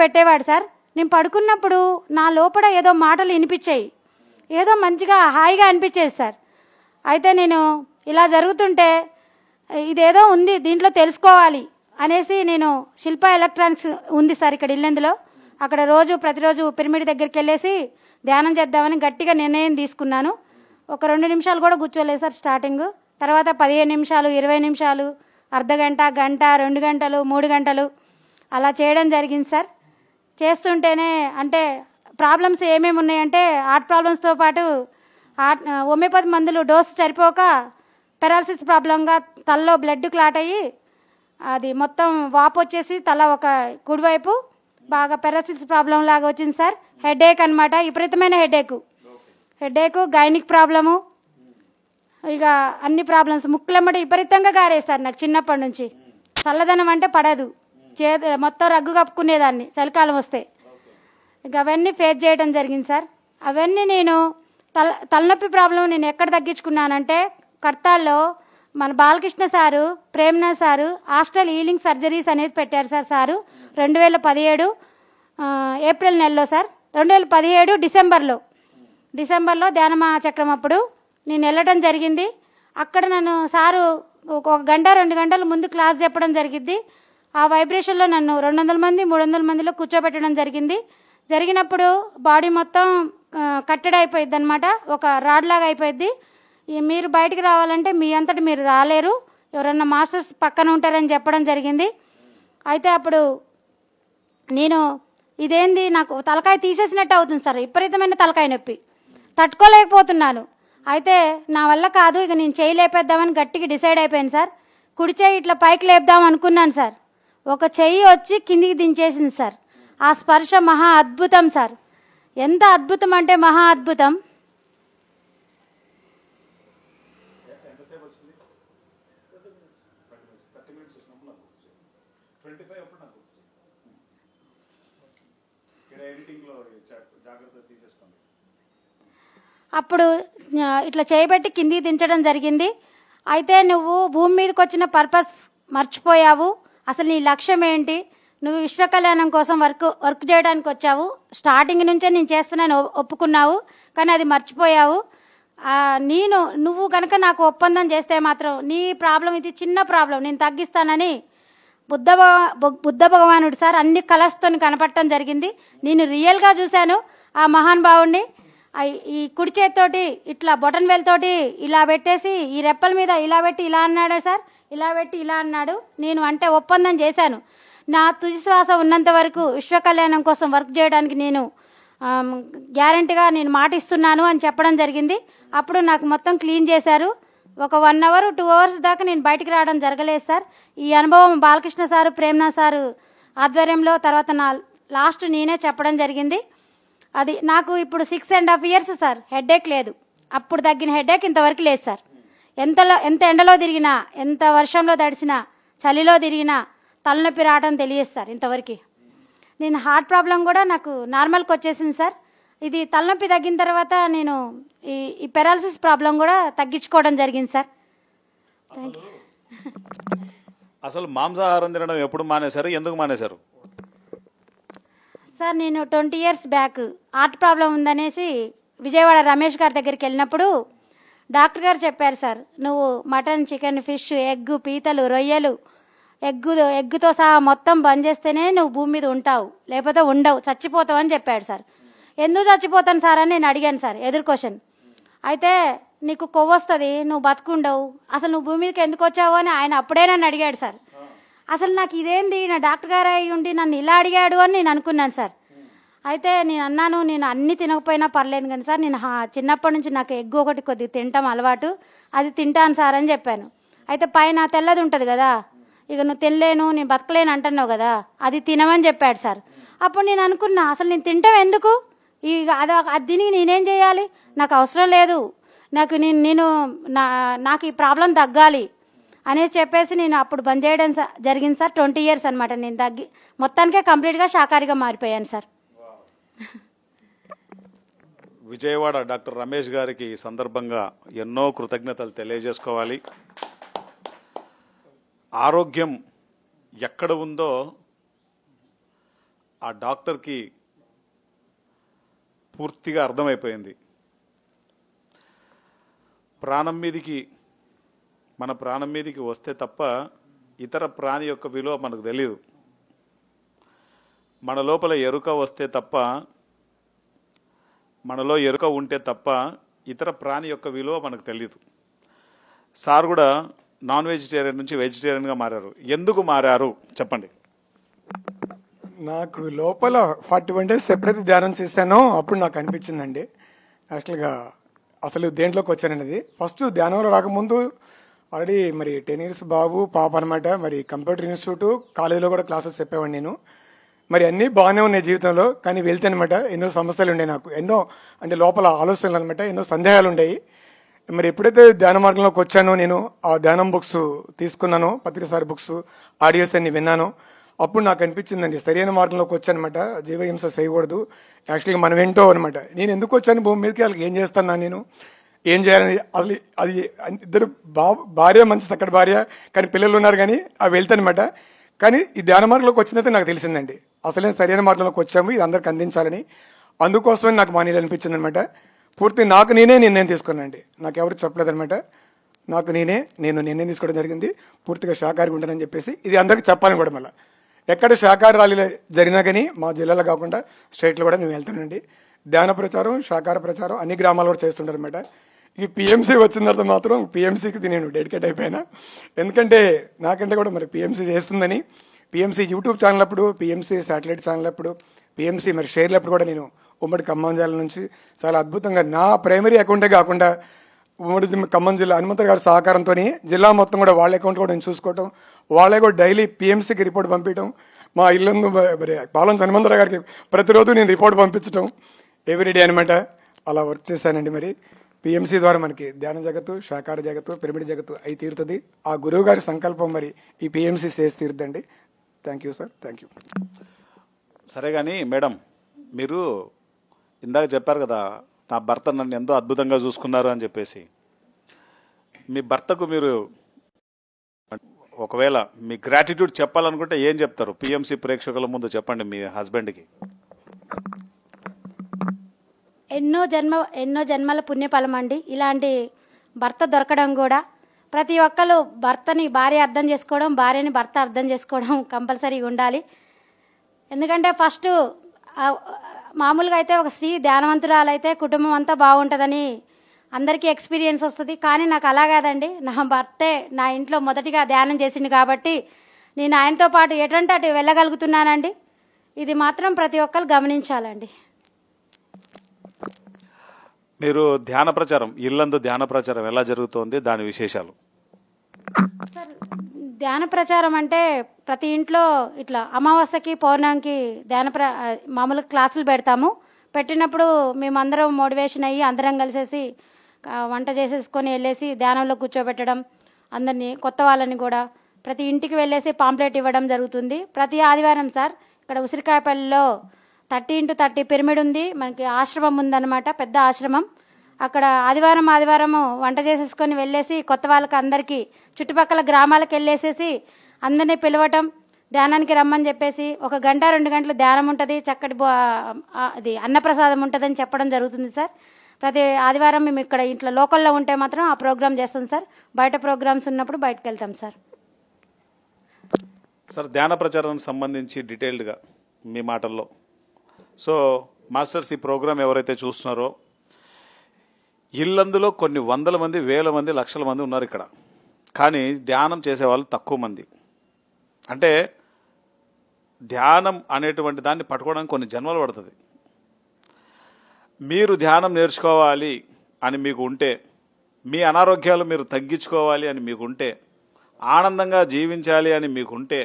పెట్టేవాడు సార్. నేను పడుకున్నప్పుడు నా లోపల ఏదో మాటలు వినిపించాయి, ఏదో మంచిగా హాయిగా అనిపించేది సార్. అయితే నేను ఇలా జరుగుతుంటే ఇదేదో ఉంది దీంట్లో తెలుసుకోవాలి అనేసి నేను శిల్ప ఎలక్ట్రానిక్స్ ఉంది సార్ ఇక్కడ ఇల్లెందులో, అక్కడ ప్రతిరోజు పిరమిడ్ దగ్గరికి వెళ్ళేసి ధ్యానం చేద్దామని గట్టిగా నిర్ణయం తీసుకున్నాను. ఒక 2 నిమిషాలు కూడా కూర్చోలేదు సార్ స్టార్టింగ్. తర్వాత 15 నిమిషాలు, 20 నిమిషాలు, అర్ధగంట, గంట, 2 గంటలు, 3 గంటలు అలా చేయడం జరిగింది సార్. చేస్తుంటేనే అంటే ప్రాబ్లమ్స్ ఏమేమి ఉన్నాయంటే, హార్ట్ ప్రాబ్లమ్స్తో పాటు హోమియోపతి మందులు డోసు సరిపోక పెరాలసిస్ ప్రాబ్లంగా తలలో బ్లడ్ క్లాట్ అయ్యి అది మొత్తం వాపు వచ్చేసి తల ఒక కుడివైపు బాగా పెరాలసిస్ ప్రాబ్లం లాగా వచ్చింది సార్. హెడేక్ అనమాట, విపరీతమైన హెడేక్, గైనిక్ ప్రాబ్లము, ఇక అన్ని ప్రాబ్లమ్స్. ముక్కులమ్మట విపరీతంగా గారేస్తారు నాకు చిన్నప్పటి నుంచి. చల్లదనం అంటే పడదు, మొత్తం రగ్గు కప్పుకునేదాన్ని చలికాలం వస్తే. ఇక అవన్నీ ఫేస్ చేయడం జరిగింది సార్. అవన్నీ నేను తలనొప్పి ప్రాబ్లం నేను ఎక్కడ తగ్గించుకున్నానంటే, కర్తాల్లో మన Balakrishna sir, Premanath sir hostel healing surgeries అనేది పెట్టారు సారు 2017 ఏప్రిల్ నెలలో సార్. 2017 డిసెంబర్లో ధ్యానమా చక్రం అప్పుడు నేను వెళ్ళడం జరిగింది. అక్కడ నన్ను సారు 1 గంట 2 గంటల ముందు క్లాస్ చెప్పడం జరిగింది. ఆ వైబ్రేషన్లో నన్ను 200 మంది 300 మందిలో కూర్చోబెట్టడం జరిగినప్పుడు బాడీ మొత్తం కట్టెడ్ అయిపోయింది అనమాట, ఒక రాడ్ లాగా అయిపోయింది. మీరు బయటికి రావాలంటే మీ అంతటి మీరు రాలేరు, ఎవరన్నా మాస్టర్స్ పక్కన ఉంటారని చెప్పడం జరిగింది. అయితే అప్పుడు నేను ఇదేంది నాకు తలకాయ తీసేసినట్టు అవుతుంది సార్, విపరీతమైన తలకాయ నొప్పి, తట్టుకోలేకపోతున్నాను. అయితే నా వల్ల కాదు, ఇక నేను చేయి లేపేద్దామని గట్టిగా డిసైడ్ అయిపోయాను సార్. కుడి చేయి ఇట్లా పైకి లేపుదాం అనుకున్నాను సార్, ఒక చెయ్యి వచ్చి కిందికి దించేసింది సార్. ఆ స్పర్శ మహా అద్భుతం సార్, ఎంత అద్భుతం అంటే మహా అద్భుతం. అప్పుడు ఇట్లా చేయబెట్టి కిందికి దించడం జరిగింది. అయితే నువ్వు భూమి మీదకి వచ్చిన పర్పస్ మర్చిపోయావు, అసలు నీ లక్ష్యం ఏంటి, నువ్వు విశ్వ కళ్యాణం కోసం వర్క్ చేయడానికి వచ్చావు, స్టార్టింగ్ నుంచే నేను చేస్తున్నాను ఒప్పుకున్నావు, కానీ అది మర్చిపోయావు. నువ్వు కనుక నాకు ఒప్పందం చేస్తే మాత్రం నీ ప్రాబ్లం, ఇది చిన్న ప్రాబ్లం, నేను తగ్గిస్తానని బుద్ధ భగవానుడు సార్ అన్ని కలర్స్తో కనపడటం జరిగింది. నేను రియల్గా చూశాను ఆ మహానుభావుడిని. ఈ కుడి చేతితోటి ఇట్లా బొటన్ వేలుతోటి ఇలా పెట్టేసి ఈ రెప్పల మీద ఇలా పెట్టి ఇలా అన్నాడు సార్, ఇలా పెట్టి ఇలా అన్నాడు. నేను అంటే ఒప్పందం చేశాను, నా తుది శ్వాస ఉన్నంత వరకు విశ్వ కళ్యాణం కోసం వర్క్ చేయడానికి నేను గ్యారంటీగా నేను మాట ఇస్తున్నాను అని చెప్పడం జరిగింది. అప్పుడు నాకు మొత్తం క్లీన్ చేశారు. ఒక 1 అవర్ 2 అవర్స్ దాకా నేను బయటికి రావడం జరగలేదు సార్. ఈ అనుభవం బాలకృష్ణ సారు, ప్రేమనాథ్ సారు ఆధ్వర్యంలో తర్వాత నా లాస్ట్ నేనే చెప్పడం జరిగింది. అది నాకు ఇప్పుడు 6.5 years సార్ హెడేక్ లేదు. అప్పుడు తగ్గిన హెడేక్ ఇంతవరకు లేదు సార్. ఎంత ఎండలో తిరిగినా, ఎంత వర్షంలో తడిసినా, చలిలో తిరిగినా తలనొప్పి రావడం తెలియదు సార్ ఇంతవరకు. నేను హార్ట్ ప్రాబ్లం కూడా నాకు నార్మల్కి వచ్చేసింది సార్. ఇది తలనొప్పి తగ్గిన తర్వాత నేను ఈ పెరాలసిస్ ప్రాబ్లం కూడా తగ్గించుకోవడం జరిగింది సార్.
అసలు మాంసాహారం తినడం ఎప్పుడు మానేశారు, ఎందుకు మానేశారు?
సార్ నేను 20 years బ్యాక్ హార్ట్ ప్రాబ్లం ఉందనేసి విజయవాడ రమేష్ గారి దగ్గరికి వెళ్ళినప్పుడు డాక్టర్ గారు చెప్పారు సార్, నువ్వు మటన్, చికెన్, ఫిష్, ఎగ్, పీతలు, రొయ్యలు, ఎగ్గుతో సహా మొత్తం బంద్ చేస్తేనే నువ్వు భూమి మీద ఉంటావు, లేకపోతే ఉండవు, చచ్చిపోతావు అని చెప్పాడు సార్. ఎందుకు చచ్చిపోతాను సార్ అని నేను అడిగాను సార్, ఎదురు క్వశ్చన్. అయితే నీకు కొవ్వు వస్తుంది, నువ్వు బతుకుండవు, అసలు నువ్వు భూమి మీదకి ఎందుకు వచ్చావు అని ఆయన అప్పుడే నన్ను అడిగాడు సార్. అసలు నాకు ఇదేంది, నా డాక్టర్ గారు అయి ఉండి నన్ను ఇలా అడిగాడు అని నేను అనుకున్నాను సార్. అయితే నేను అన్నాను, నేను అన్ని తినకపోయినా పర్లేదు కానీ సార్, నేను చిన్నప్పటి నుంచి నాకు ఎగ్ ఒకటి కొద్దిగా తింటాం అలవాటు, అది తింటాను సార్ అని చెప్పాను. అయితే పైన తెల్లది ఉంటుంది కదా, ఇక నువ్వు తినలేను, నేను బతకలేను అంటున్నావు కదా, అది తినమని చెప్పాడు సార్. అప్పుడు నేను అనుకున్నా, అసలు నేను తింటాం ఎందుకు, ఇక అది తిని నేనేం చేయాలి, నాకు అవసరం లేదు, నాకు ఈ ప్రాబ్లం తగ్గాలి అనేసి చెప్పేసి నేను అప్పుడు బంద్ చేయడం జరిగింది సార్. 20 years అనమాట నేను తగ్గి మొత్తానికే కంప్లీట్గా శాకాహారిగా మారిపోయాను సార్.
విజయవాడ డాక్టర్ రమేష్ గారికి ఈ సందర్భంగా ఎన్నో కృతజ్ఞతలు తెలియజేసుకోవాలి. ఆరోగ్యం ఎక్కడ ఉందో ఆ డాక్టర్కి పూర్తిగా అర్థమైపోయింది. మన ప్రాణం మీదికి వస్తే తప్ప ఇతర ప్రాణి యొక్క విలువ మనకు తెలియదు. మన లోపల ఎరుక వస్తే తప్ప, మనలో ఎరుక ఉంటే తప్ప ఇతర ప్రాణి యొక్క విలువ మనకు తెలియదు. సార్ కూడా నాన్ వెజిటేరియన్ నుంచి వెజిటేరియన్గా మారారు. ఎందుకు మారారు చెప్పండి.
నాకు లోపల 41 days ఎప్పుడైతే ధ్యానం చేశానో అప్పుడు నాకు అనిపించిందండి, యాక్చువల్గా అసలు దేంట్లోకి వచ్చాననేది. ఫస్ట్ ధ్యానంలో రాకముందు ఆల్రెడీ మరి 10 years బాబు పాప అనమాట, మరి కంప్యూటర్ ఇన్స్టిట్యూట్ కాలేజీలో కూడా క్లాసెస్ చెప్పేవాడిని నేను. మరి అన్నీ బాగానే ఉన్నాయి జీవితంలో, కానీ వెళ్తే అనమాట ఎన్నో సమస్యలు ఉండే, నాకు ఎన్నో అంటే లోపల ఆలోచనలు అనమాట, ఎన్నో సందేహాలు ఉండేవి. మరి ఎప్పుడైతే ధ్యాన మార్గంలోకి వచ్చానో, నేను ఆ ధ్యానం బుక్స్ తీసుకున్నాను, పత్రికసారి బుక్స్, ఆడియోస్ అన్ని విన్నాను. అప్పుడు నాకు అనిపించిందండి, సరైన మార్గంలోకి వచ్చానమాట, జీవహింస చేయకూడదు, యాక్చువల్గా మనం ఏంటో అనమాట. నేను ఎందుకు వచ్చాను భూమి మీదకి, వాళ్ళకి ఏం చేస్తాను నేను, ఏం చేయాలని. అసలు అది ఇద్దరు భార్య మంచి చక్కటి భార్య, కానీ పిల్లలు ఉన్నారు, కానీ అవి వెళ్తానమాట. కానీ ఈ ధ్యాన మార్గంలోకి వచ్చినట్టు నాకు తెలిసిందండి, అసలే సరైన మార్గంలోకి వచ్చాము, ఇది అందరికి అందించాలని. అందుకోసమే నాకు మానేది అనిపించింది అనమాట. పూర్తి నాకు నేనే నిర్ణయం తీసుకున్నానండి, నాకు ఎవరు చెప్పలేదనమాట. నాకు నేను నిర్ణయం తీసుకోవడం జరిగింది, పూర్తిగా శాకాహారిగా ఉంటానని చెప్పేసి. ఇది అందరికీ చెప్పాలని కూడా, మళ్ళీ ఎక్కడ శాకాహార ర్యాలీలు జరిగినా కానీ మా జిల్లాలో కాకుండా స్టేట్లో కూడా మేము వెళ్తున్నాండి. ధ్యాన ప్రచారం, శాకాహార ప్రచారం అన్ని గ్రామాల్లో కూడా చేస్తుంటారు అనమాట. ఈ పిఎంసీ వచ్చిన తర్వాత మాత్రం పిఎంసీకి నేను డెడికేట్ అయిపోయినా, ఎందుకంటే నాకంటే కూడా మరి పిఎంసీ చేస్తుందని పిఎంసి యూట్యూబ్ ఛానల్ అప్పుడు, పిఎంసి శాటిలైట్ ఛానల్ అప్పుడు, పిఎంసి మరి షేర్లప్పుడు కూడా నేను ఉమ్మడి ఖమ్మం జిల్లా నుంచి చాలా అద్భుతంగా నా ప్రైమరీ అకౌంటే కాకుండా ఉమ్మడి ఖమ్మం జిల్లా హనుమంతరావు గారి సహకారంతో జిల్లా మొత్తం కూడా వాళ్ళ అకౌంట్ కూడా నేను చూసుకోవటం, వాళ్ళే కూడా డైలీ పిఎంసికి రిపోర్ట్ పంపించడం, మా ఇల్లు మరి పాలెం హనుమంతరావు గారికి ప్రతిరోజు నేను రిపోర్ట్ పంపించడం ఎవ్రీడే అనమాట. అలా వర్క్ చేశానండి. మరి పిఎంసి ద్వారా మనకి ధ్యాన జగత్తు, శాకార జగత్తు, పిరమిడ్ జగత్తు అయి తీరుతుంది. ఆ గురువు గారి సంకల్పం మరి ఈ పిఎంసి చేసి తీరుద్దండి. Thank you sir, thank you.
సరే కానీ మేడం, మీరు ఇందాక చెప్పారు కదా నా భర్త నన్ను ఎంతో అద్భుతంగా చూసుకున్నారు అని చెప్పేసి. మీ భర్తకు మీరు ఒకవేళ మీ గ్రాటిట్యూడ్ చెప్పాలనుకుంటే ఏం చెప్తారు? పిఎంసి ప్రేక్షకుల ముందు చెప్పండి మీ హస్బెండ్కి.
ఎన్నో జన్మల పుణ్యఫలం అండి ఇలాంటి భర్త దొరకడం కూడా. ప్రతి ఒక్కరు భర్తని భార్య అర్థం చేసుకోవడం, భార్యని భర్త అర్థం చేసుకోవడం కంపల్సరీగా ఉండాలి. ఎందుకంటే ఫస్ట్ మామూలుగా అయితే ఒక స్త్రీ ధ్యానవంతురాలైతే కుటుంబం అంతా బాగుంటుందని అందరికీ ఎక్స్పీరియన్స్ వస్తుంది. కానీ నాకు అలా కాదండి. నా భర్తే నా ఇంట్లో మొదటిగా ధ్యానం చేసింది కాబట్టి నేను ఆయనతో పాటు ఎటంటే అటు వెళ్ళగలుగుతున్నానండి. ఇది మాత్రం ప్రతి ఒక్కరు గమనించాలండి.
మీరు ధ్యాన ప్రచారం, ఇల్లందు ధ్యాన ప్రచారం ఎలా జరుగుతోంది, దాని విశేషాలు?
సార్, ధ్యాన ప్రచారం అంటే ప్రతి ఇంట్లో ఇట్లా అమావాస్యకి పౌర్ణమికి మామూలుగా క్లాసులు పెడతాము. పెట్టినప్పుడు మేమందరం మోటివేషన్ అయ్యి అందరం కలిసేసి వంట చేసేసుకొని వెళ్ళేసి ధ్యానంలో కూర్చోబెట్టడం, అందరినీ కొత్త వాళ్ళని కూడా ప్రతి ఇంటికి వెళ్ళేసి పాంప్లెట్ ఇవ్వడం జరుగుతుంది. ప్రతి ఆదివారం సార్ ఇక్కడ ఉసిరికాయపల్లిలో 30x30 పిరమిడ్ ఉంది. మనకి ఆశ్రమం ఉందన్నమాట, పెద్ద ఆశ్రమం. అక్కడ ఆదివారం వంట చేసేసుకొని వెళ్ళేసి కొత్త వాళ్ళకి అందరికీ చుట్టుపక్కల గ్రామాలకు వెళ్ళేసేసి అందరినీ పిలవటం, ధ్యానానికి రమ్మని చెప్పేసి 1 గంట 2 గంటలు ధ్యానం ఉంటుంది, చక్కటి అది అన్నప్రసాదం ఉంటుందని చెప్పడం జరుగుతుంది సార్. ప్రతి ఆదివారం మేము ఇక్కడ ఇంట్లో లోకల్లో ఉంటే మాత్రం ఆ ప్రోగ్రామ్ చేస్తాం సార్. బయట ప్రోగ్రామ్స్ ఉన్నప్పుడు బయటకు వెళ్తాం సార్.
సార్, ధ్యాన ప్రచారానికి సంబంధించి డీటెయిల్డ్గా మీ మాటల్లో. సో మాస్టర్స్, ఈ ప్రోగ్రామ్ ఎవరైతే చూస్తున్నారో ఇల్లందులో కొన్ని వందల మంది, వేల మంది, లక్షల మంది ఉన్నారు ఇక్కడ. కానీ ధ్యానం చేసేవాళ్ళు తక్కువ మంది. అంటే ధ్యానం అనేటువంటి దాన్ని పట్టుకోవడానికి కొన్ని జన్మలు పడుతుంది. మీరు ధ్యానం నేర్చుకోవాలి అని మీకు ఉంటే, మీ అనారోగ్యాలు మీరు తగ్గించుకోవాలి అని మీకుంటే, ఆనందంగా జీవించాలి అని మీకుంటే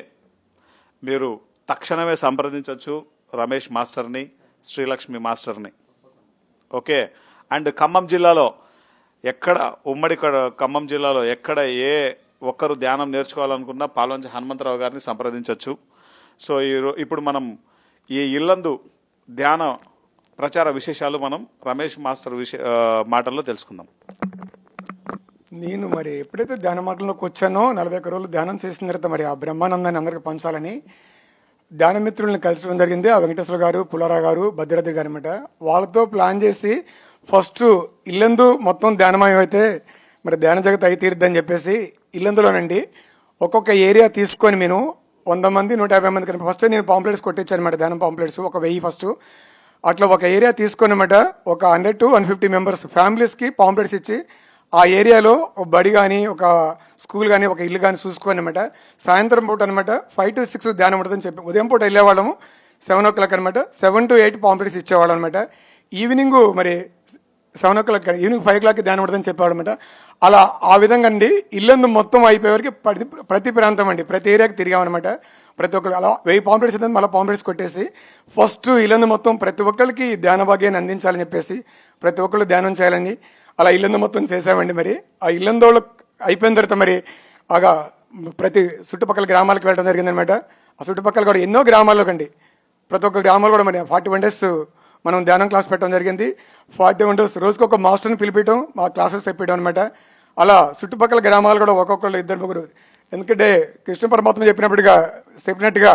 మీరు తక్షణమే సంప్రదించవచ్చు రమేష్ మాస్టర్ని, శ్రీలక్ష్మి మాస్టర్ని. ఓకే. అండ్ ఖమ్మం జిల్లాలో ఎక్కడ, ఉమ్మడి ఖమ్మం జిల్లాలో ఎక్కడ ఏ ఒక్కరు ధ్యానం నేర్చుకోవాలనుకున్నా పాల్వంచ హనుమంతరావు గారిని సంప్రదించవచ్చు. సో ఇప్పుడు మనం ఈ ఇల్లందు ధ్యాన ప్రచార విశేషాలు మనం రమేష్ మాస్టర్ మాటల్లో తెలుసుకుందాం.
నేను మరి ఎప్పుడైతే ధ్యాన మార్గంలోకి వచ్చానో 41 రోజులు ధ్యానం చేసిన తర్వాత మరి ఆ బ్రహ్మానందాన్ని అందరికి పంచాలని ధ్యాన మిత్రుల్ని కలిసడం జరిగింది. ఆ వెంకటేశ్వర గారు, పుల్లారావు గారు, భద్రాద్రి గారు అనమాట. వాళ్ళతో ప్లాన్ చేసి ఫస్ట్ ఇల్లందు మొత్తం ధ్యానమయం అయితే మరి ధ్యాన జగత్ అయి తీరుద్దని చెప్పేసి ఇల్లందులోనండి ఒక్కొక్క ఏరియా తీసుకొని నేను 100 మంది 150 మంది కనుక ఫస్ట్ నేను పాంప్లెట్స్ కొట్టించాను అనమాట. ధ్యానం పాంప్లెట్స్ 1000 ఫస్ట్. అట్లా ఒక ఏరియా తీసుకొని అనమాట ఒక 100 to 150 మెంబర్స్ ఫ్యామిలీస్కి పాంప్లెట్స్ ఇచ్చి ఆ ఏరియాలో ఒక బడి కానీ, ఒక స్కూల్ కానీ, ఒక ఇల్లు కానీ చూసుకొని అనమాట సాయంత్రం పూట అనమాట 5 to 6 ధ్యానం ఉంటుందని చెప్పి ఉదయం పూట వెళ్ళేవాళ్ళము 7 o'clock అనమాట 7 to 8 పాంప్లెట్స్ ఇచ్చేవాళ్ళం అనమాట. ఈవినింగ్ మరి 7 o'clock ఈవినింగ్ 5 o'clock ధ్యానం ఉంటుందని చెప్పేవాడు అనమాట. అలా ఆ విధంగా అండి ఇల్లందు మొత్తం అయిపోయేవరకు ప్రతి ప్రాంతం అండి ప్రతి ఏరియాకి తిరిగామన్నమాట. ప్రతి ఒక్కరు అలా 1000 పాంప్లెట్స్ అయితే మళ్ళీ పాంప్లెట్స్ కొట్టేసి ఫస్ట్ ఇల్లందు మొత్తం ప్రతి ఒక్కరికి ధ్యాన భాగ్యాన్ని అందించాలని చెప్పేసి ప్రతి ఒక్కళ్ళు ధ్యానం చేయాలండి. అలా ఇల్లందు మొత్తం చేసామండి. మరి ఆ ఇల్లందోళ్ళు అయిపోయిన తర్వాత మరి బాగా ప్రతి చుట్టుపక్కల గ్రామాలకు వెళ్ళడం జరిగిందనమాట. ఆ చుట్టుపక్కల కూడా ఎన్నో గ్రామాల్లోకి అండి ప్రతి ఒక్క గ్రామాలు కూడా మరి 41 days మనం ధ్యానం క్లాస్ పెట్టడం జరిగింది. 41 days రోజుకి ఒక మాస్టర్ని పిలిపించడం, మా క్లాసెస్ చెప్పడం అనమాట. అలా చుట్టుపక్కల గ్రామాలు కూడా ఒక్కొక్కళ్ళు 2-3, ఎందుకంటే కృష్ణ పరమాత్మ చెప్పినట్టుగా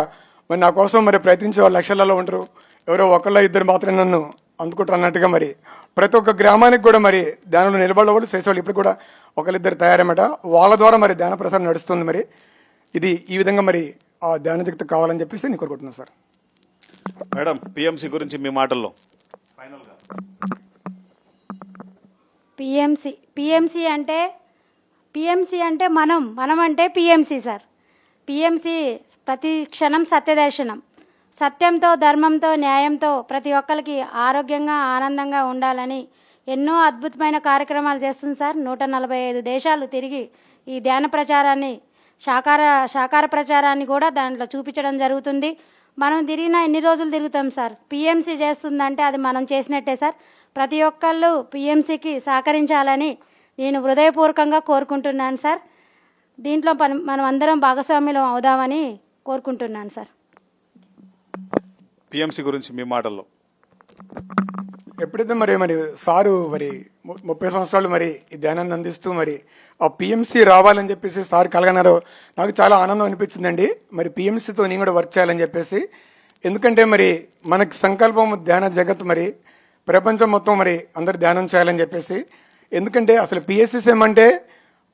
మరి నా కోసం మరి ప్రయత్నించే వాళ్ళు లక్షలలో ఉంటారు, ఎవరో 1-2 మాత్రమే నన్ను అందుకుంటారు అన్నట్టుగా మరి ప్రతి ఒక్క గ్రామానికి కూడా మరి ధ్యానంలో నిలబడే వాళ్ళు చేసేవాళ్ళు ఇప్పుడు కూడా 1-2 తయారన్నమాట. వాళ్ళ ద్వారా మరి ధ్యాన ప్రసారం నడుస్తుంది. మరి ఇది ఈ విధంగా మరి ఆ ధ్యాన జగత్తు కావాలని చెప్పేసి నేను కోరుకుంటున్నాను సార్.
మేడం, పిఎంసి గురించి మీ మాటల్లో ఫైనల్గా.
పిఎంసి అంటే మనం అంటే పిఎంసి సార్. పిఎంసి ప్రతి క్షణం సత్యదర్శనం. సత్యంతో, ధర్మంతో, న్యాయంతో ప్రతి ఒక్కరికి ఆరోగ్యంగా, ఆనందంగా ఉండాలని ఎన్నో అద్భుతమైన కార్యక్రమాలు చేస్తుంది సార్. 145 దేశాలు తిరిగి ఈ ధ్యాన ప్రచారాన్ని, శాకార ప్రచారాన్ని కూడా దాంట్లో చూపించడం జరుగుతుంది. మనం తిరిగిన ఎన్ని రోజులు తిరుగుతాం సార్. పిఎంసి చేస్తుందంటే అది మనం చేసినట్టే సార్. ప్రతి ఒక్కళ్ళు పిఎంసికి సహకరించాలని నేను హృదయపూర్వకంగా కోరుకుంటున్నాను సార్. దీంట్లో మనం అందరం భాగస్వామ్యులం అవుదామని కోరుకుంటున్నాను సార్.
పిఎంసి గురించి మీ మాటల్లో.
ఎప్పుడైతే మరి సారు 30 సంవత్సరాలు ఈ ధ్యానాన్ని అందిస్తూ ఆ పిఎంసి రావాలని చెప్పేసి సార్ కలగన్నారో నాకు చాలా ఆనందం అనిపించిందండి. పిఎంసితో నేను కూడా వర్క్ చేయాలని చెప్పేసి. ఎందుకంటే మనకి సంకల్పం ధ్యాన జగత్ ప్రపంచం మొత్తం అందరు ధ్యానం చేయాలని చెప్పేసి. ఎందుకంటే అసలు పిఎస్సిఎం అంటే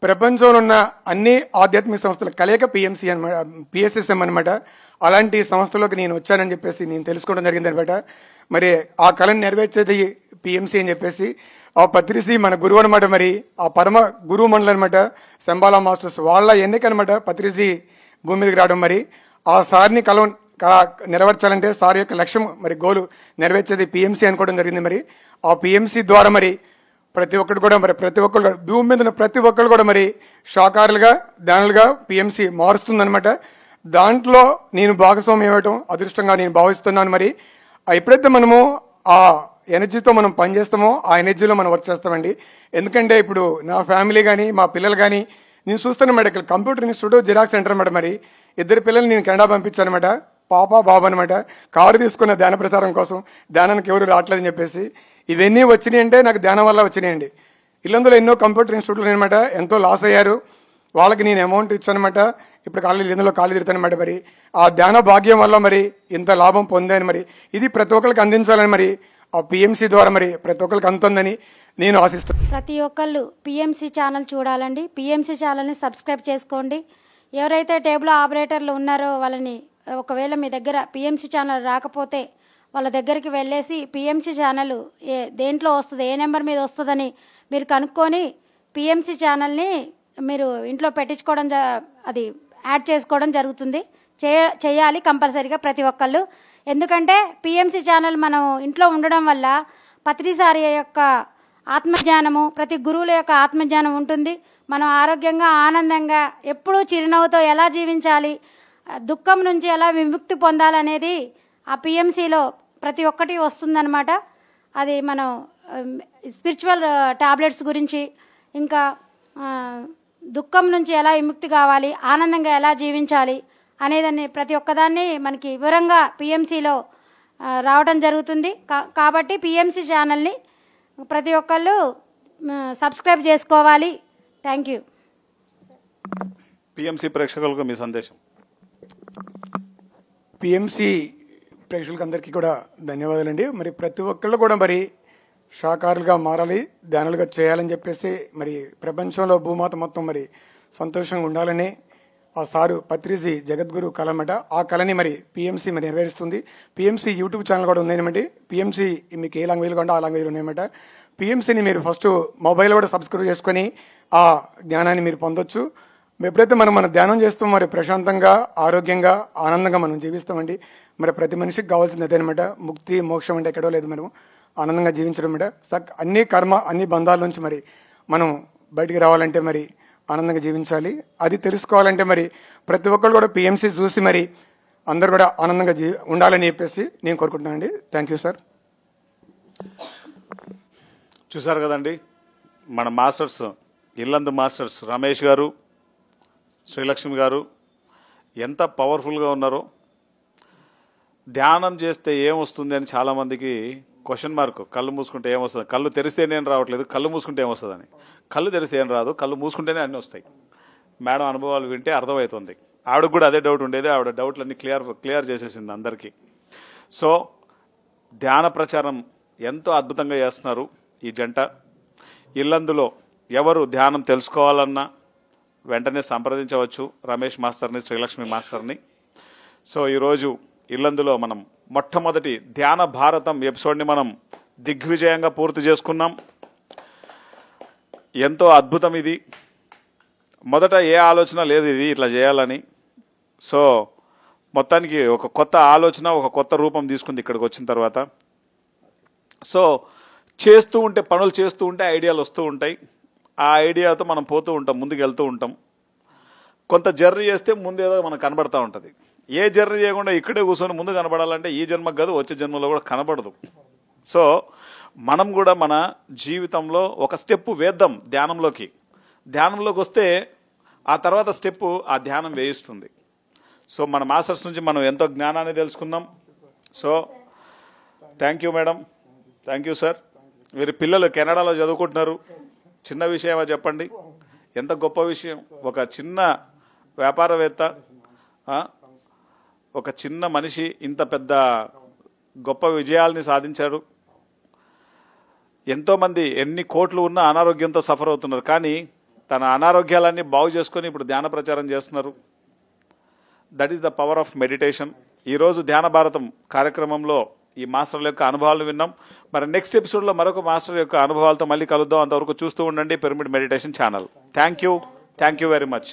ప్రపంచంలో ఉన్న అన్ని ఆధ్యాత్మిక సంస్థల కలయిక పిఎస్సిఎం అనమాట. అలాంటి సంస్థలోకి నేను వచ్చానని చెప్పేసి నేను తెలుసుకోవడం జరిగింది అనమాట. ఆ కళను నెరవేర్చేది పిఎంసి అని చెప్పేసి. ఆ పత్రిసి మన గురువు అనమాట. ఆ పరమ గురువు మండలి అనమాట, శంబాలా మాస్టర్స్ వాళ్ళ ఎన్నిక అనమాట పత్రిసి భూమి మీదకి రావడం. ఆ సార్ని నెరవేర్చాలంటే సార్ యొక్క లక్ష్యం గోలు నెరవేర్చేది పిఎంసి అనుకోవడం జరిగింది. ఆ పిఎంసి ద్వారా ప్రతి ఒక్కరు కూడా ప్రతి ఒక్కరు భూమి మీద ఉన్న ప్రతి ఒక్కరు కూడా శాకారులుగా, ధ్యానులుగా పిఎంసి మారుస్తుందనమాట. దాంట్లో నేను భాగస్వామ్యం ఇవ్వటం అదృష్టంగా నేను భావిస్తున్నాను. ఎప్పుడైతే మనము ఆ ఎనర్జీతో మనం పనిచేస్తామో ఆ ఎనర్జీలో మనం వర్క్ చేస్తామండి. ఎందుకంటే ఇప్పుడు నా ఫ్యామిలీ కానీ మా పిల్లలు కానీ నేను చూస్తాను ఇక్కడ కంప్యూటర్ ఇన్స్టిట్యూట్, జిరాక్స్ సెంటర్ అనమాట. 2 పిల్లలు నేను కెనడా పంపించానమాట. పాప, బాబు అనమాట. కారు తీసుకున్న ధ్యాన ప్రచారం కోసం, ధ్యానానికి ఎవరు రావట్లేదని చెప్పేసి. ఇవన్నీ వచ్చినాయి అంటే నాకు ధ్యానం వల్ల వచ్చినాయండి. ఇల్లందులో ఎన్నో కంప్యూటర్ ఇన్స్టిట్యూట్లు అనమాట ఎంతో లాస్ అయ్యారు. వాళ్ళకి నేను అమౌంట్ ఇచ్చానమాట. ఇప్పుడు ఇందులో ఖాళీ తిరుగుతానమాట. ఆ ధ్యాన భాగ్యం వల్ల ఇంత లాభం పొందాను. ఇది ప్రతి ఒక్కరికి అందించాలని ఆ పిఎంసి ద్వారా ప్రతి ఒక్కరికి అందుతుందని నేను ఆశిస్తాను.
ప్రతి ఒక్కళ్ళు పిఎంసి ఛానల్ చూడాలండి. పిఎంసి ఛానల్ని సబ్స్క్రైబ్ చేసుకోండి. ఎవరైతే టేబుల్ ఆపరేటర్లు ఉన్నారో వాళ్ళని, ఒకవేళ మీ దగ్గర పిఎంసి ఛానల్ రాకపోతే వాళ్ళ దగ్గరికి వెళ్ళేసి పిఎంసి ఛానల్ దేంట్లో వస్తుంది, ఏ నెంబర్ మీద వస్తుందని మీరు కనుక్కొని పిఎంసి ఛానల్ని మీరు ఇంట్లో పెట్టించుకోవడం, అది యాడ్ చేసుకోవడం జరుగుతుంది. చేయాలి కంపల్సరీగా ప్రతి ఒక్కళ్ళు. ఎందుకంటే పిఎంసి ఛానల్ మనం ఇంట్లో ఉండడం వల్ల పత్రిసారి యొక్క ఆత్మజ్ఞానము, ప్రతి గురువుల యొక్క ఆత్మజ్ఞానం ఉంటుంది. మనం ఆరోగ్యంగా, ఆనందంగా, ఎప్పుడూ చిరునవ్వుతో ఎలా జీవించాలి, దుఃఖం నుంచి ఎలా విముక్తి పొందాలనేది ఆ పిఎంసిలో ప్రతి ఒక్కటి వస్తుందన్నమాట. అది మనం స్పిరిచువల్ టాబ్లెట్స్ గురించి, ఇంకా దుఃఖం నుంచి ఎలా విముక్తి కావాలి, ఆనందంగా ఎలా జీవించాలి అనేదాన్ని ప్రతి ఒక్కదాన్ని మనకి వివరంగా పిఎంసిలో రావడం జరుగుతుంది. కాబట్టి పిఎంసి ఛానల్ని ప్రతి ఒక్కళ్ళు సబ్స్క్రైబ్ చేసుకోవాలి. Thank you.
పిఎంసి ప్రేక్షకులకు మీ సందేశం.
పిఎంసి ప్రేక్షకులకు అందరికీ కూడా ధన్యవాదాలండి. ప్రతి ఒక్కళ్ళు కూడా శాకారులుగా మారాలి, ధ్యానులుగా చేయాలని చెప్పేసి ప్రపంచంలో భూమాత మొత్తం సంతోషంగా ఉండాలని ఆ సారు పత్రిజీ జగద్గురు కళ అన్నమాట. ఆ కళని పిఎంసి నెరవేరుస్తుంది. పిఎంసి యూట్యూబ్ ఛానల్ కూడా ఉందన్నమాట. పిఎంసి మీకు ఏ లాంగ్వేజ్ కూడా ఆ లాంగ్వేజ్ ఉన్నాయన్నమాట. పిఎంసిని మీరు ఫస్ట్ మొబైల్ కూడా సబ్స్క్రైబ్ చేసుకొని ఆ జ్ఞానాన్ని మీరు పొందొచ్చు. ఎప్పుడైతే మన ధ్యానం చేస్తాం ప్రశాంతంగా, ఆరోగ్యంగా, ఆనందంగా మనం జీవిస్తామండి. ప్రతి మనిషికి కావాల్సింది అదేనమాట. ముక్తి, మోక్షం అంటే ఎక్కడో లేదు. మనం ఆనందంగా జీవించడం అన్ని కర్మ, అన్ని బంధాల నుంచి మనం బయటికి రావాలంటే ఆనందంగా జీవించాలి. అది తెలుసుకోవాలంటే ప్రతి ఒక్కరు కూడా పిఎంసి చూసి అందరూ కూడా ఆనందంగా ఉండాలని చెప్పేసి నేను కోరుకుంటున్నానండి. Thank you sir.
చూసారు కదండి, మన మాస్టర్స్, ఇల్లందు మాస్టర్స్ రమేష్ గారు, శ్రీలక్ష్మి గారు ఎంత పవర్ఫుల్గా ఉన్నారో. ధ్యానం చేస్తే ఏమొస్తుంది అని చాలామందికి క్వశ్చన్ మార్క్. కళ్ళు మూసుకుంటే ఏమొస్తుంది, కళ్ళు తెరిస్తేనేం రావట్లేదు, కళ్ళు మూసుకుంటే ఏమొస్తుందని. కళ్ళు తెరిస్తే ఏం రాదు, కళ్ళు మూసుకుంటేనే అన్నీ వస్తాయి. మేడం అనుభవాలు వింటే అర్థమవుతుంది. ఆవిడకు కూడా అదే డౌట్ ఉండేది. ఆవిడ డౌట్లన్నీ క్లియర్ చేసేసింది అందరికీ. సో ధ్యాన ప్రచారం ఎంతో అద్భుతంగా చేస్తున్నారు ఈ జంట. ఇల్లందులో ఎవరు ధ్యానం తెలుసుకోవాలన్నా వెంటనే సంప్రదించవచ్చు రమేష్ మాస్టర్ని, శ్రీలక్ష్మి మాస్టర్ని. సో ఈరోజు ఇల్లందులో మనం మొట్టమొదటి ధ్యాన భారతం ఎపిసోడ్ని మనం దిగ్విజయంగా పూర్తి చేసుకున్నాం. ఎంతో అద్భుతం ఇది. మొదట ఏ ఆలోచన లేదు ఇది ఇట్లా చేయాలని. సో మొత్తానికి ఒక కొత్త ఆలోచన, ఒక కొత్త రూపం తీసుకుంది ఇక్కడికి వచ్చిన తర్వాత. సో చేస్తూ ఉంటే, పనులు చేస్తూ ఉంటే ఐడియాలు వస్తూ ఉంటాయి. ఆ ఐడియాతో మనం పోతూ ఉంటాం, ముందుకు వెళ్తూ ఉంటాం. కొంత జర్నీ చేస్తే ముందు ఏదో మనకు కనబడతా ఉంటుంది. ఏ జర్నీ చేయకుండా ఇక్కడే కూర్చొని ముందు కనబడాలంటే ఈ జన్మకు కాదు, వచ్చే జన్మలో కూడా కనబడదు. సో మనం కూడా మన జీవితంలో ఒక స్టెప్ వేద్దాం ధ్యానంలోకి. ధ్యానంలోకి వస్తే ఆ తర్వాత స్టెప్ ఆ ధ్యానం వేయిస్తుంది. సో మన మాస్టర్స్ నుంచి మనం ఎంతో జ్ఞానాన్ని తెలుసుకున్నాం. So thank you madam, thank you sir. వీరి పిల్లలు కెనడాలో చదువుకుంటున్నారు. చిన్న విషయమా చెప్పండి, ఎంత గొప్ప విషయం. ఒక చిన్న వ్యాపారవేత్త, ఒక చిన్న మనిషి ఇంత పెద్ద గొప్ప విజయాల్ని సాధించారు. ఎంతో మంది ఎన్ని కోట్లు ఉన్నా అనారోగ్యంతో సఫర్ అవుతున్నారు, కానీ తన అనారోగ్యాలన్నీ బాగు చేసుకొని ఇప్పుడు ధ్యాన ప్రచారం చేస్తున్నారు. That is the power of meditation. ఈరోజు ధ్యాన భారతం కార్యక్రమంలో ఈ మాస్టర్ల యొక్క అనుభవాలు విన్నాం. మరి నెక్స్ట్ ఎపిసోడ్లో మరొక మాస్టర్ యొక్క అనుభవాలతో మళ్ళీ కలుద్దాం. అంతవరకు చూస్తూ ఉండండి pyramid meditation channel. Thank you very much.